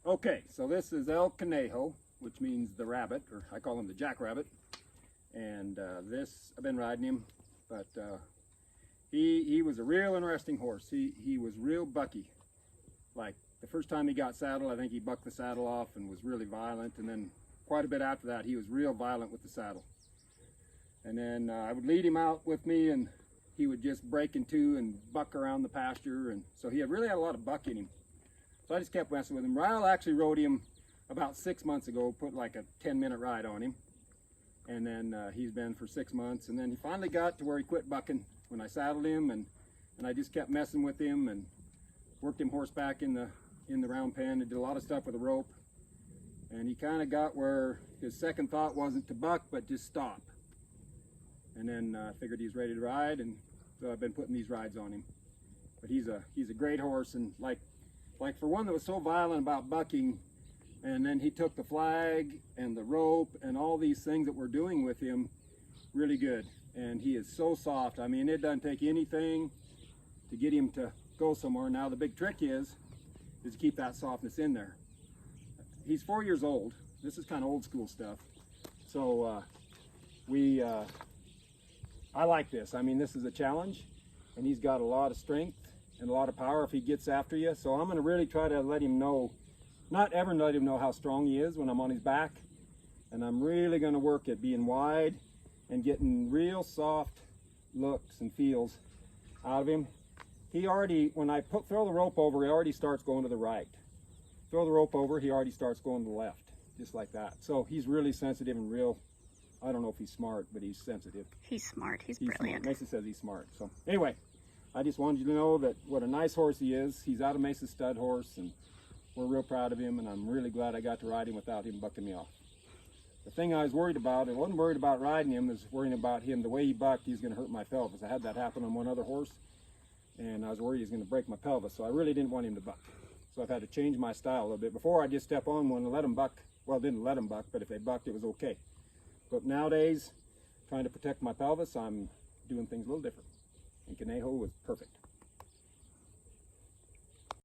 Okay, so this is El Conejo, which means the rabbit, or I call him the jackrabbit. And this, I've been riding him, but he was a real interesting horse. He was real bucky. Like the first time he got saddled, I think he bucked the saddle off and was really violent. And then quite a bit after that, he was real violent with the saddle. And then I would lead him out with me, and he would just break in two and buck around the pasture. And so he really had a lot of buck in him. So I just kept messing with him. Ryle actually rode him about 6 months ago, put like a 10-minute ride on him. And then he's been for 6 months. And then he finally got to where he quit bucking when I saddled him, and I just kept messing with him and worked him horseback in the round pen and did a lot of stuff with a rope. And he kind of got where his second thought wasn't to buck, but just stop. And then I figured he was ready to ride, and so I've been putting these rides on him. But he's a great horse, and like for one that was so violent about bucking, and then he took the flag and the rope and all these things that we're doing with him really good. And he is so soft. I mean, it doesn't take anything to get him to go somewhere. Now the big trick is to keep that softness in there. He's 4 years old. This is kind of old school stuff. So I like this. I mean, this is a challenge, and he's got a lot of strength and a lot of power if he gets after you. So I'm going to really try to let him know, not ever let him know how strong he is when I'm on his back. And I'm really going to work at being wide and getting real soft looks and feels out of him. He already, when I throw the rope over, he already starts going to the right. Throw the rope over, he already starts going to the left, just like that. So he's really sensitive and real. I don't know if he's smart, but he's sensitive. He's smart. He's brilliant. Smart. Mesa says he's smart. So anyway, I just wanted you to know that what a nice horse he is. He's out of Mesa's stud horse, and we're real proud of him, and I'm really glad I got to ride him without him bucking me off. The thing I was worried about, I wasn't worried about riding him, is worrying about him. The way he bucked, he's going to hurt my pelvis. I had that happen on one other horse, and I was worried he was going to break my pelvis, so I really didn't want him to buck. So I've had to change my style a little bit. Before, I just step on one and let him buck. Well, didn't let him buck, but if they bucked, it was okay. But nowadays, trying to protect my pelvis, I'm doing things a little different. And Conejo was perfect.